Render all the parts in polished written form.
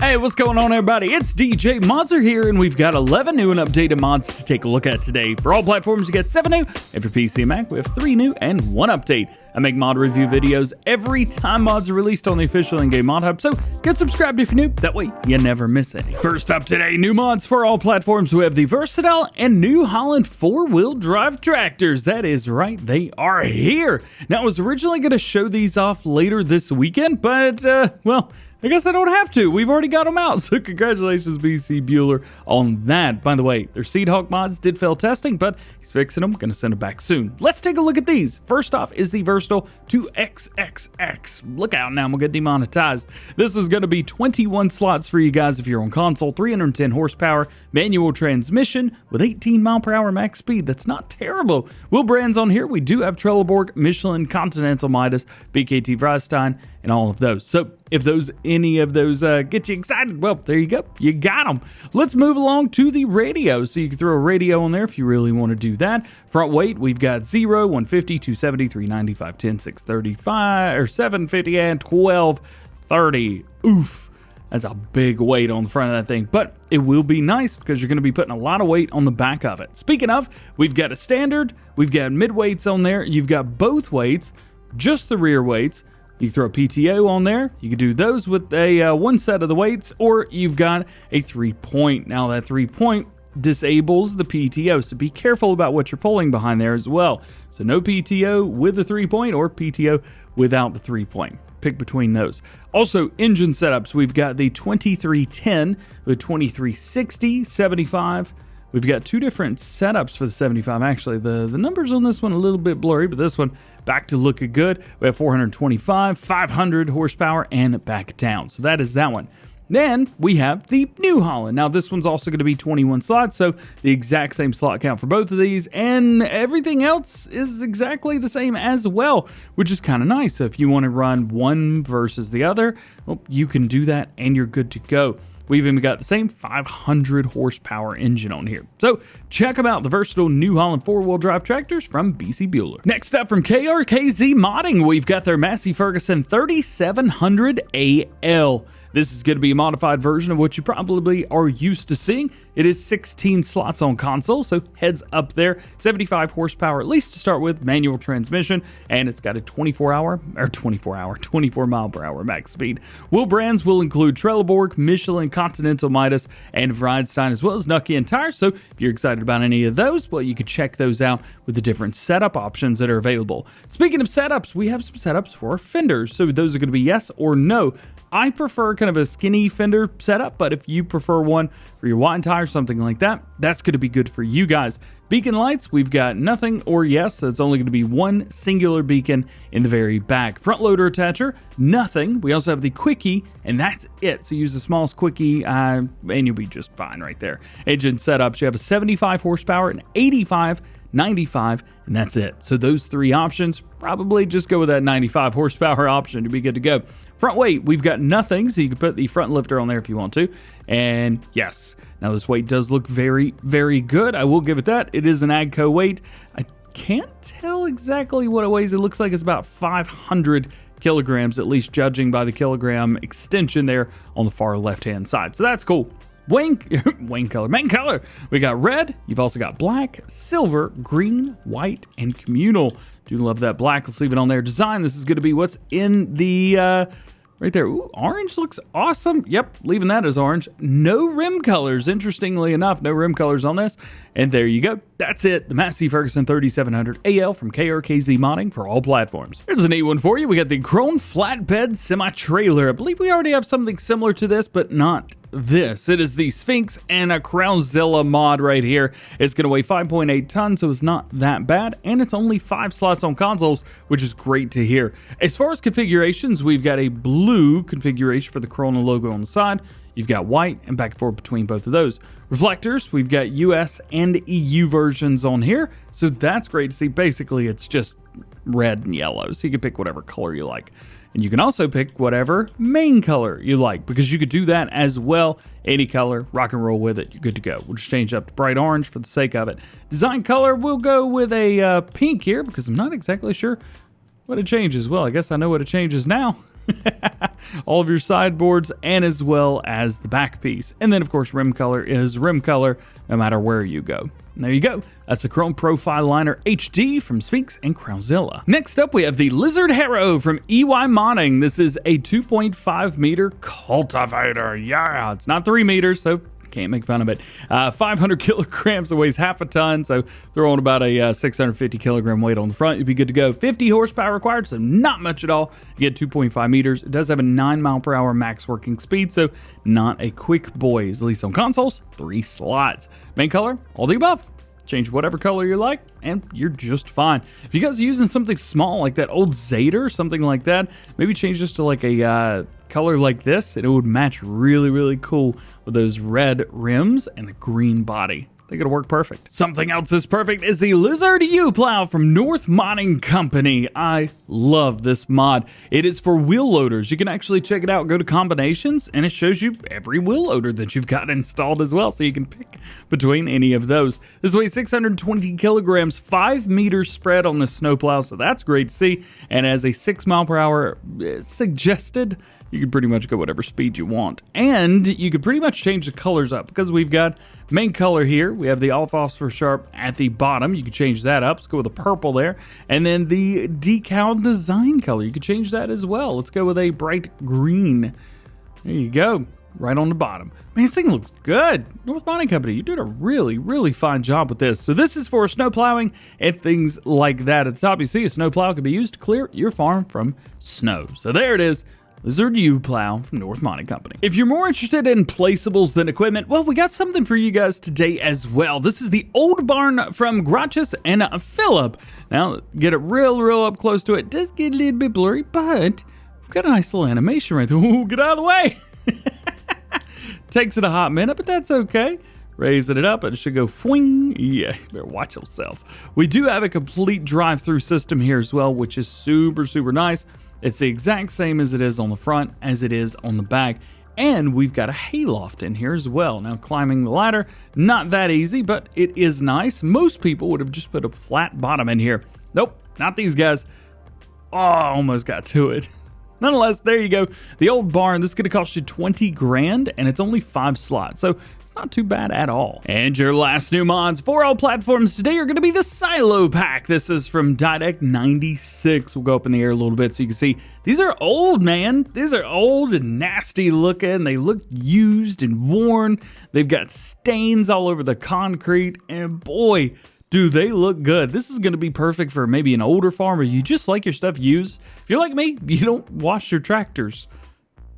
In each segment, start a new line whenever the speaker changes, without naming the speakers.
Hey, what's going on, everybody? It's DJ Monster here, and we've got 11 new and updated mods to take a look at today. For all platforms, you get 7 new, and for PC and Mac, we have 3 new and 1 update. I make mod review videos every time mods are released on the official in-game mod hub, so get subscribed if you're new, that way you never miss any. First up today, new mods for all platforms. We have the versatile and new Holland 4-wheel drive tractors. That is right, they are here. Now, I was originally going to show these off later this weekend, but, well, I guess I don't have to. We've already got them out. So congratulations, BC Bueller, on that. By the way, their Seedhawk mods did fail testing, but he's fixing them. Going to send them back soon. Let's take a look at these. First off is the Versatile 2XXX. Look out now, I'm going to get demonetized. This is going to be 21 slots for you guys if you're on console, 310 horsepower, manual transmission with 18 mile per hour max speed. That's not terrible. Wheel brands on here. We do have Trelleborg, Michelin, Continental Midas, BKT Vrestein, and all of those. So if any of those get you excited, well, there you go. You got them. Let's move along to the radio. So you can throw a radio on there if you really want to do that. Front weight, we've got 0, 150, 270, 390, 510, 635, or 750, and 1230. Oof. That's a big weight on the front of that thing, but it will be nice because you're going to be putting a lot of weight on the back of it. Speaking of, we've got a standard, we've got mid weights on there, you've got both weights, just the rear weights. You can throw a PTO on there. You can do those with a one set of the weights, or you've got a 3-point. Now that 3-point disables the PTO, so be careful about what you're pulling behind there as well. So no PTO with the 3-point or PTO without the 3-point. Pick between those. Also, engine setups. We've got the 2310 with 2360, 75. We've got 2 different setups for the 75. Actually, the numbers on this one a little bit blurry, but this one back to looking good. We have 425, 500 horsepower, and back down. So that is that one. Then we have the New Holland. Now this one's also going to be 21 slots, so the exact same slot count for both of these, and everything else is exactly the same as well, which is kind of nice. So if you want to run one versus the other, well, you can do that and you're good to go. We've even got the same 500 horsepower engine on here. So check them out, the versatile New Holland 4-wheel drive tractors from BC Bueller. Next up from KRKZ Modding, we've got their Massey Ferguson 3700 AL. This is going to be a modified version of what you probably are used to seeing. It is 16 slots on console, so heads up there. 75 horsepower, at least to start with, manual transmission, and it's got a 24 mile per hour max speed. Wheel brands will include Trelleborg, Michelin, Continental Midas, and Vrestein, as well as Nokian tires. So if you're excited about any of those, well, you could check those out with the different setup options that are available. Speaking of setups, we have some setups for fenders. So those are going to be yes or no. I prefer kind of a skinny fender setup, but if you prefer one for your wide tire, something like that, that's going to be good for you guys. Beacon lights, we've got nothing or yes, so it's only going to be one singular beacon in the very back. Front loader attacher, nothing. We also have the quickie, and that's it. So use the smallest quickie, and you'll be just fine right there. Engine setups, you have a 75 horsepower, an 85, 95, and that's it. So those 3 options, probably just go with that 95 horsepower option to be good to go. Front weight, we've got nothing, so you can put the front lifter on there if you want to. And yes, now this weight does look very, very good. I will give it that. It is an AGCO weight. I can't tell exactly what it weighs. It looks like it's about 500 kilograms, at least judging by the kilogram extension there on the far left-hand side. So that's cool. Main color. We got red. You've also got black, silver, green, white, and communal. Do love that black. Let's leave it on there. Design. This is going to be what's in the right there. Ooh, orange looks awesome. Yep, leaving that as orange. No rim colors. Interestingly enough, no rim colors on this. And there you go. That's it. The Massey Ferguson 3700 AL from KRKZ Modding for all platforms. Here's a neat one for you. We got the Krone Flatbed Semitrailer. I believe we already have something similar to this, but not this. It is the Sphinx and a Crownzilla mod right here. It's going to weigh 5.8 tons, so it's not that bad, and it's only 5 slots on consoles, which is great to hear. As far as configurations, we've got a blue configuration for the Krone logo on the side. You've got white and back and forth between both of those. Reflectors, we've got US and EU versions on here, so that's great to see. Basically, it's just red and yellow, so you can pick whatever color you like. And you can also pick whatever main color you like, because you could do that as well. Any color, rock and roll with it, you're good to go. We'll just change it up to bright orange for the sake of it. Design color, we'll go with a pink here, because I'm not exactly sure what it changes. Well, I guess I know what it changes now. all of your sideboards, and as well as the back piece. And then, of course, rim color is rim color no matter where you go. And there you go. That's the Krone Profile Liner HD from Sphinx and Crowzilla. Next up, we have the Lizard Harrow from EY Modding. This is a 2.5 meter cultivator. Yeah, it's not 3 meters, so can't make fun of it. 500 kilograms, it weighs half a ton, so throw on about a 650 kilogram weight on the front, you'd be good to go. 50 horsepower required, so not much at all. You get 2.5 meters. It does have a 9 mile per hour max working speed, so not a quick boy, at least on consoles. 3 slots. Main color, all the above. Change whatever color you like, and you're just fine. If you guys are using something small like that old Zader, something like that, maybe change this to like a color like this, and it would match really, really cool with those red rims and the green body. I think it'll work perfect. Something else that's perfect is the Lizard U-Plow from North Modding Company. I love this mod. It is for wheel loaders. You can actually check it out, go to combinations, and it shows you every wheel loader that you've got installed as well, so you can pick between any of those. This weighs 620 kilograms, 5 meters spread on the snowplow, so that's great to see. And as a 6 mile per hour suggested, you can pretty much go whatever speed you want. And you can pretty much change the colors up because we've got main color here. We have the all phosphor sharp at the bottom. You can change that up. Let's go with the purple there. And then the decal design color, you can change that as well. Let's go with a bright green. There you go. Right on the bottom. Man, this thing looks good. North Modding Company, you did a really, really fine job with this. So this is for snow plowing and things like that. At the top, you see a snow plow can be used to clear your farm from snow. So there it is. Lizard U-Plow from North Modding Company. If you're more interested in placeables than equipment, well, we got something for you guys today as well. This is the old barn from Grotchus and Philip. Now, get it real up close to it. It does get a little bit blurry, but we've got a nice little animation right there. Ooh, get out of the way. Takes it a hot minute, but that's okay. Raising it up, and it should go fwing. Yeah, you better watch yourself. We do have a complete drive-through system here as well, which is super, super nice. It's the exact same as it is on the front as it is on the back. And we've got a hayloft in here as well. Now, climbing the ladder, not that easy, but it is nice. Most people would have just put a flat bottom in here. Nope, not these guys. Oh, almost got to it. Nonetheless, there you go. The old barn, this is going to cost you 20 grand, and it's only 5 slots. So not too bad at all. And your last new mods for all platforms today are going to be the Silo Pack. This is from DjGoHam 96. We'll go up in the air a little bit so you can see. These are old, man. These are old and nasty looking. They look used and worn. They've got stains all over the concrete. And boy, do they look good. This is going to be perfect for maybe an older farm or you just like your stuff used. If you're like me, you don't wash your tractors.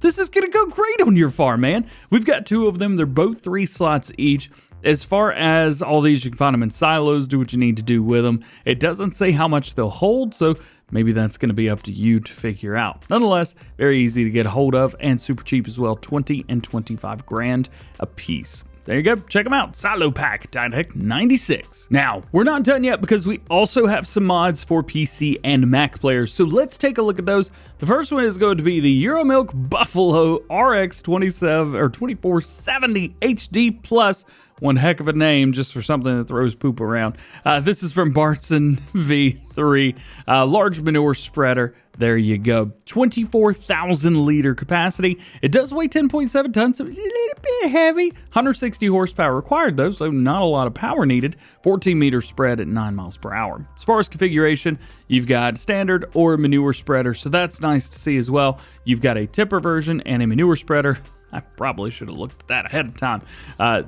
This is going to go great on your farm, man. We've got 2 of them. They're both 3 slots each. As far as all these, you can find them in silos. Do what you need to do with them. It doesn't say how much they'll hold, so maybe that's going to be up to you to figure out. Nonetheless, very easy to get a hold of and super cheap as well. 20 and 25 grand a piece. There you go. Check them out. Silo Pack, DjGoHam 96. Now, we're not done yet because we also have some mods for PC and Mac players. So let's take a look at those. The first one is going to be the EuroMilk Buffalo RX 2470 HD Plus. One heck of a name just for something that throws poop around. This is from Bartson V3. Large manure spreader. There you go. 24,000 liter capacity. It does weigh 10.7 tons, so it's a little bit heavy. 160 horsepower required though, so not a lot of power needed. 14 meter spread at 9 miles per hour. As far as configuration, you've got standard or manure spreader, so that's nice to see as well. You've got a tipper version and a manure spreader. I probably should have looked at that ahead of time.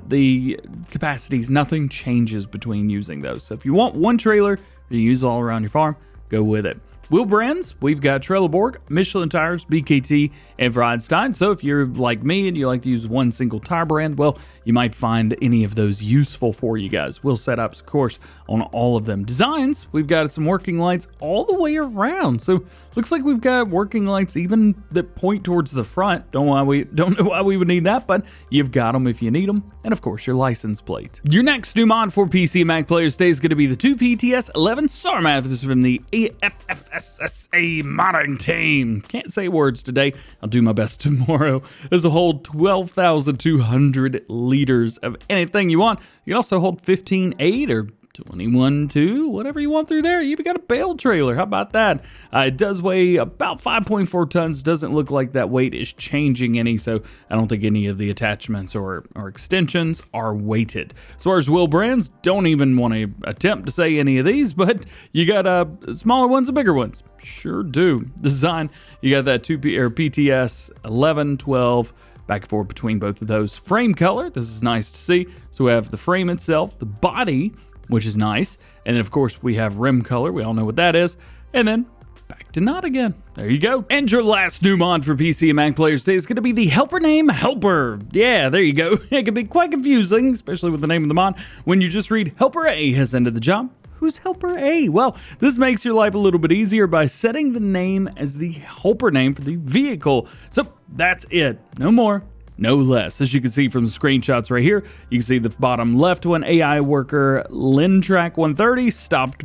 The capacities, nothing changes between using those. So if you want one trailer you use all around your farm, go with it. Wheel brands, we've got Trelleborg, Michelin tires, BKT, and Vredstein. So if you're like me and you like to use one single tire brand, well, you might find any of those useful for you guys. Wheel setups, of course, on all of them. Designs, we've got some working lights all the way around. So looks like we've got working lights even that point towards the front. Don't know why we would need that, but you've got them if you need them. And of course, your license plate. Your next new mod for PC and Mac players today is going to be the 2PTS11 SARMAT. This is from the AFFSSA modding team. Can't say words today. I'll do my best tomorrow. This will hold 12,200 liters of anything you want. You can also hold 15.8 or 21.2, whatever you want through there. You even got a bale trailer. How about that? It does weigh about 5.4 tons. Doesn't look like that weight is changing any, so I don't think any of the attachments or extensions are weighted. As far as wheel brands, don't even want to attempt to say any of these, but you got smaller ones and bigger ones. Sure do. Design, you got that PTS 11, 12, back and forth between both of those. Frame color, this is nice to see. So we have the frame itself, the body, which is nice. And then, of course, we have rim color. We all know what that is. And then back to not again. There you go. And your last new mod for PC and Mac players today is going to be the Helpername Helper. Yeah, there you go. It can be quite confusing, especially with the name of the mod, when you just read Helper A has ended the job. Who's Helper A? Well, this makes your life a little bit easier by setting the name as the helper name for the vehicle. So that's it. No more, no less. As you can see from the screenshots right here, you can see the bottom left one, AI worker Lintrack 130 stopped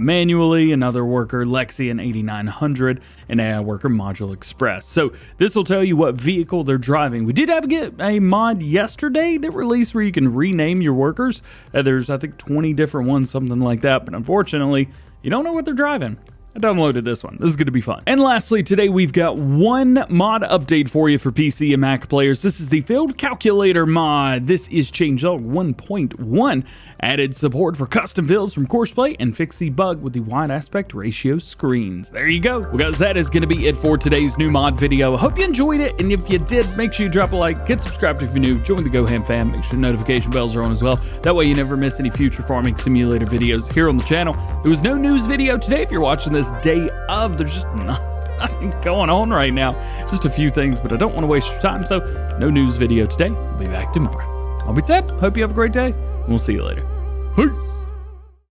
manually. Another worker Lexian 8900 and AI worker Module Express. So this will tell you what vehicle they're driving. We did get a mod yesterday that released where you can rename your workers. There's I think 20 different ones, something like that. But unfortunately, you don't know what they're driving. I downloaded this one. This is going to be fun. And lastly, today we've got one mod update for you for PC and Mac players. This is the FieldCalculator mod. This is changelog 1.1. Added support for custom fields from Courseplay and fix the bug with the wide aspect ratio screens. There you go. Well, guys, that is going to be it for today's new mod video. I hope you enjoyed it. And if you did, make sure you drop a like, get subscribed if you're new, join the DjGoHam fam, make sure notification bells are on as well. That way you never miss any future farming simulator videos here on the channel. There was no news video today if you're watching this day of. There's just nothing going on right now. Just a few things, but I don't want to waste your time, so no news video today. We'll be back tomorrow. I'll be Ted. Hope you have a great day, and we'll see you later. Peace.